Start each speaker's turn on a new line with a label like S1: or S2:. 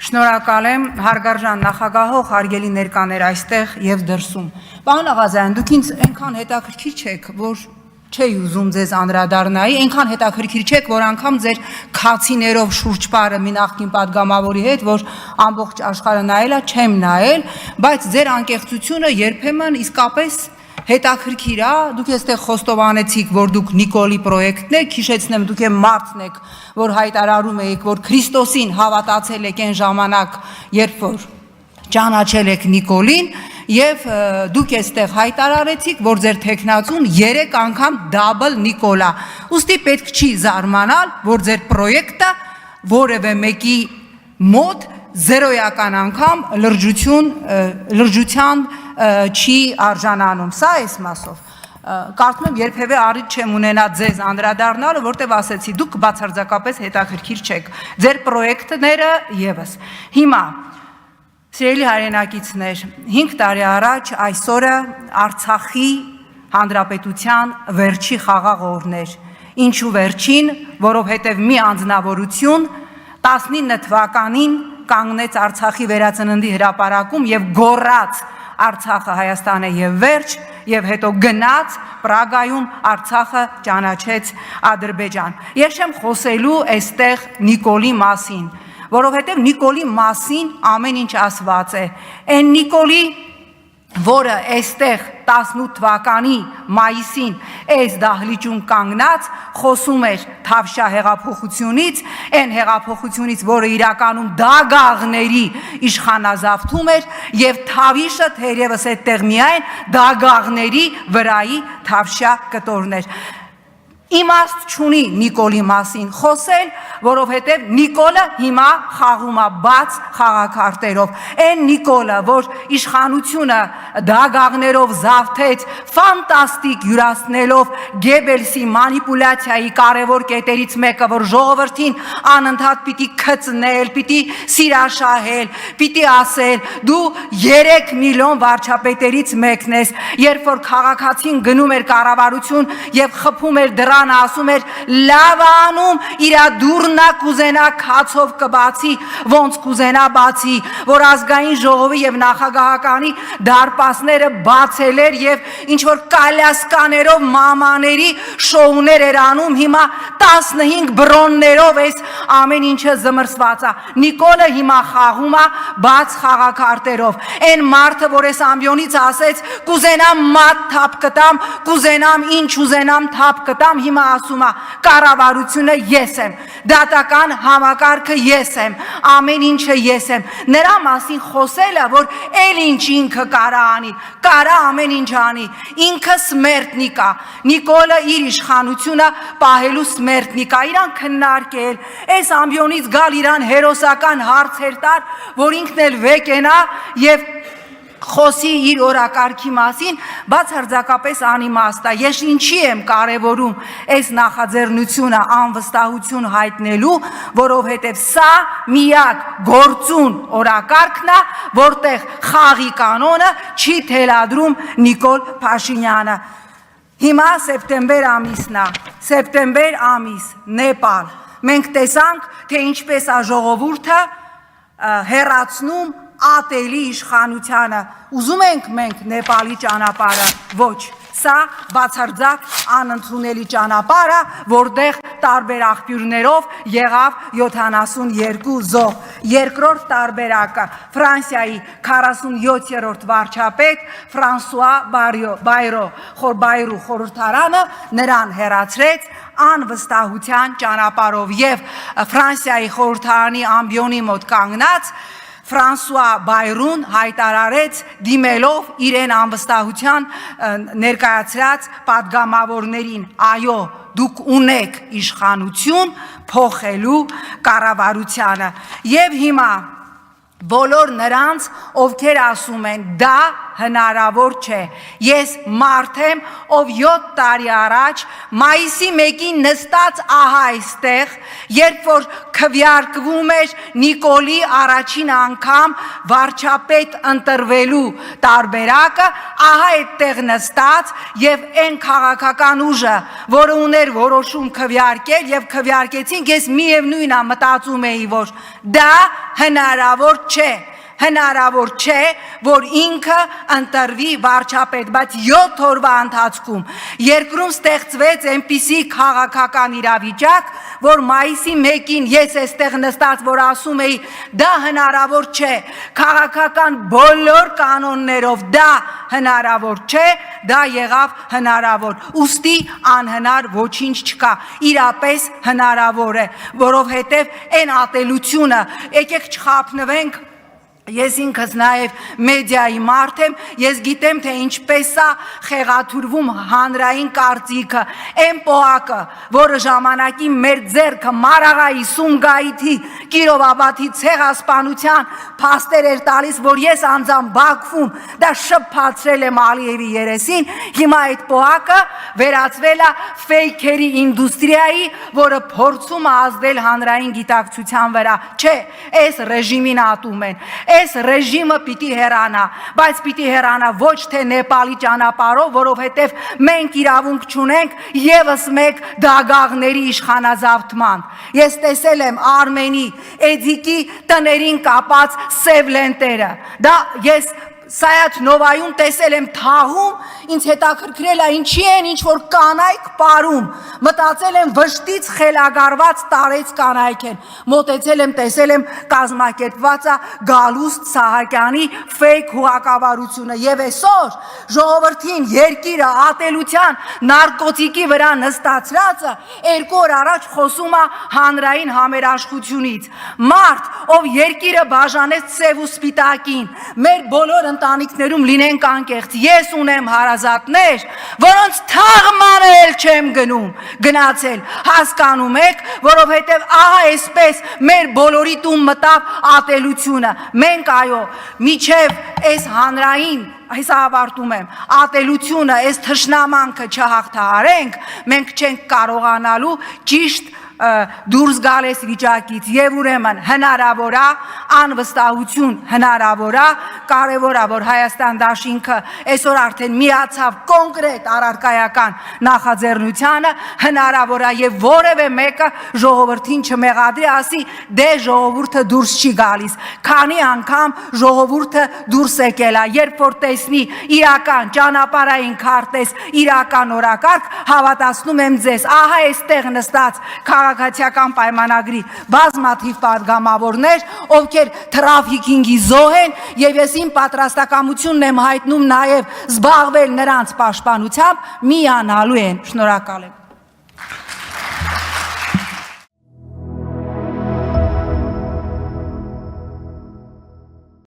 S1: Շնորհակալ եմ հարգարժան նախագահող հարգելի ներկաներ այստեղ եւ դրսում։ Պարոն Աղազյան, դուք ինձ այնքան հետաքրքիր չեք, որ չէի ուզում ձեզ անդրադառնայի, այնքան հետաքրքիր չեք, որ անգամ ձեր քացիներով շուրջ բարը մի նախկին падգամավորի հետ, որ ամբողջ աշխարհը նայել է, չեմ նայել, բայց ձեր անկեղծությունը երբեմն իսկապես հետաքրքիր է, դուք այստեղ խոստովանեցիք, որ դուք Նիկոլի պրոյեկտն եք, հիշեցնեմ, դուք մարդն եք, որ հայտարարում եք, որ Քրիստոսին հավատացել եք այն ժամանակ, երբ որ ճանաչել եք Նիկոլին, եւ դուք այստեղ հայտարարեցիք, որ ձեր տեխնացուն 3 անգամ դաբլ Նիկոլա։ Ուստի պետք չի զարմանալ, որ ձեր պրոյեկտը որևէ մեկի մոտ 0-ական անգամ լրջության չի արժանանում, սա էս մասով, կարծում եմ երբևէ առիթ չեմ ունենա ձեզ անդրադառնալը, որտեվ ասեցի, դուք բացարձակապես հետաքրքիր չեք, ձեր պրոյեկտները եւս։ Հիմա, սիրելի հայրենակիցներ, 5 տարի առաջ այսօրը Արցախի Հանրապետության վերջի խաղաղ օրն էր, ինչու վերջին, որովհետև մի անձնավորություն 19 թվականին կանգնեց Արցախի վերածննդի հրապարակում եւ գոռաց Արցախը Հայաստան է եւ վերջ եւ հետո գնաց Պրագայում Արցախը ճանաչեց Ադրբեջան։ Ես չեմ խոսելու այստեղ Նիկոլի մասին, որովհետեւ Նիկոլի մասին ամեն ինչ ասված է։ Այն Նիկոլի, որը այստեղ 18 թվականի մայիսին այս դահլիճում կանգնած խոսում էր Թավշյա հեղափոխությունից, այն հեղափոխությունից, որը իրականում դագաղների իշխանազավթում էր եւ Թավիշը թերևս այդտեղ միայն դագաղների վրայի Թավշյա կտորն էր։ Իմաստ չունի Նիկոլի մասին խոսել, որովհետև Նիկոլը հիմա խաղում է բաց խաղաքարտերով։ Այն Նիկոլը, որ իշխանությունը դագաղներով զավթեց, ֆանտաստիկ յուրացնելով Գեբելսի մանիպուլյացիայի կարևոր կետերից մեկը, որ ժողովրդին անընդհատ պիտի քծնել, պիտի սիրաշահել, պիտի ասել, դու 3 միլիոն վարչապետերից մեկն ես, երբ որ քաղաքացին գնում էր կառավարություն եւ խփում էր դրան ասում էր լավ անում իրա դուրնա կուզենա քացով կբացի ոնց կուզենա բացի, որ ազգային ժողովի եւ նախագահականի դարպասները բացել էր եւ ինչ որ կալյասկաներով մամաների շոուներ էր անում, հիմա 15 բրոններով էս ամեն ինչը զմրսված է։ Նիկոլը հիմա խաղում է բաց խաղաքարտերով։ Այն մարդը, որ էս ամբիոնից ասեց կուզենամ մատ թափ կտամ, կուզենամ ինչ ուզենամ թափ կտամ, հիմա ասում է կառավարությունը ես եմ, դատական համակարգը ես եմ, ամեն ինչը ես եմ։ Նրա մասին խոսելը, որ էլ ինչ ինքը կարա անի, կարա ամեն ինչ անի, ինքը սմերտնիկ է։ Նիկոլը իր իշխանությունը պահելու սմերտնիկ է, իրան քննարկել, այս ամբիոնից գալ իրան հերոսական հարցեր տար, որ ինքն էլ վեկենա եւ խոսի իր օրակարգի մասին, բացարձակապես անիմաստ է։ Ես ինչի եմ կարևորում այս նախաձեռնությունը անվստահություն հայտնելու, որովհետև սա միակ գործուն օրակարգն է, որտեղ խաղի կանոնը չի թելադրում Նիկոլ Փաշինյանը։ Հիմա սեպտեմբեր ամիսն է, սեպտեմբեր ամիս, Նեպալ։ Մենք տեսանք, թե ինչպես է ժողովուրդը հեռացնում ատելի իշխանությանը։ Ուզում ենք մենք Նեպալի ճանապարհը, ոչ, սա բացարձակ անընդունելի ճանապարհ է, որտեղ տարբեր աղբյուրներով եղավ 72 զոհ։ Երկրորդ տարբերակը Ֆրանսիայի 47-րդ վարչապետ Ֆրանսուଆ Բայրո խորհրդարանը նրան հեռացրեց անվստահության ճանապարհով եւ Ֆրանսիայի խորհրդարանի ամբիոնի մոտ կանգնած Ֆրանսուଆ Բայրուն հայտարարեց դիմելով իրեն անվստահության ներկայացրած падգամավորներին, այո, դուք ունեք իշխանություն փոխելու կառավարությանը։ Եվ հիմա բոլոր նրանց, ովքեր ասում են դա հնարավոր չէ։ Ես մարդ եմ, ով 7 տարի առաջ մայիսի 1-ին նստած ահա այստեղ, երբ որ քվեարկվում էր Նիկոլի առաջին անգամ վարչապետ ընտրվելու տարբերակը, ահա այդտեղ նստած եւ այն քաղաքական ուժը, որը ուներ որոշում քվեարկել եւ քվեարկեցինք, ես միևնույն է մտածում էի, որ դա հնարավոր չէ։ Հնարավոր չէ, որ ինքը ընտրվի վարչապետ, բայց 7 օրվա ընթացքում երկրում ստեղծվեց այնպիսի քաղաքական իրավիճակ, որ մայիսի 1-ին ես այստեղ նստած, որ ասում էի, դա հնարավոր չէ, քաղաքական բոլոր կանոններով դա հնարավոր չէ, դա եղավ հնարավոր, ուստի անհնար ոչինչ չկա, իրապես հնարավոր է, որովհետև այն ատելությունը, եկեք չխաբնվենք, ես ինքս նաև մեդիայի մարդ եմ, ես գիտեմ, թե ինչպես է խեղաթյուրվում հանրային կարծիքը, այն պոակը, որը ժամանակի մեր ձեռքը Մարաղայի, Սումգայիթի, Կիրովաբադի ցեղասպանության փաստեր էր տալիս, որ ես անձամբ Բաքվում դա շփացրել եմ Ալիևի երեսին, հիմա այդ պոակը վերածվել է ֆեյքերի ինդուստրիայի, որը փորձում է ազդել հանրային գիտակցության վրա, չէ, այս ռեժիմին ատում են, այս ռեժիմը պիտի հեռանա, բայց պիտի հեռանա ոչ թե Նեպալի ճանապարհով, որովհետև մենք իրավունք չունենք ևս մեկ դագաղների իշխանազավթման։ Ես տեսել եմ Արմենի Էդիկի տներին կապած սև լենտերը, դա ես Սայաթ Նովայում տեսել եմ թաղում, ինձ հետաքրքրել է ինչի են ինչ-որ կանայք պարում, մտածել եմ վշտից խելագարված տարեց կանայք են, մոտեցել եմ, տեսել եմ կազմակերպված է Գալուստ Սահակյանի ֆեյք հուղակավարությունը և այսօր ժողովրդին երկիրը ատելության նարկոտիկի վրա նստացրածը 2 օր առաջ խոսում է հանրային համերաշխությունից, մարդ, ով երկիրը բաժանեց սև ու սպիտակին, մեր բոլոր ընտանիքներում լինենք անկեղծ, ես ունեմ հարազատներ, որոնց թաղմանը էլ չեմ գնացել, հասկանում եք, որովհետև ահա այսպես մեր բոլորի տուն մտավ ատելությունը, մենք այո, միջև այս հանրային, այս ավարտում եմ, ատելությունը, այս թշնամանքը չհաղթահարենք, մենք չենք կարողանալու ճիշտ դուրս գալ այս վիճակից եւ ուրեմն հնարավոր է անվստահություն հնարավոր է կարևոր է որ Հայաստան դաշինքը այսօր արդեն միացավ կոնկրետ առարկայական նախաձեռնությանը հնարավոր է եւ որևէ մեկը ժողովրդին չմեղադրի ասի դե ժողովուրդը դուրս չի գալիս քանի անգամ ժողովուրդը դուրս եկել է երբ որ տեսնի իրական ճանապարհային քարտեզ իրական օրակարգ հավատացնում եմ ձեզ ահա այստեղ նստած քաղաքացիական պայմանագրի բազմաթիվ падգամավորներ, ովքեր թրաֆիքինգի զոհ են եւ ես իմ պատրաստակամությունն եմ հայտնում նաեւ զբաղվել նրանց պաշտպանությամբ, միանալու են։ Շնորհակալ եմ։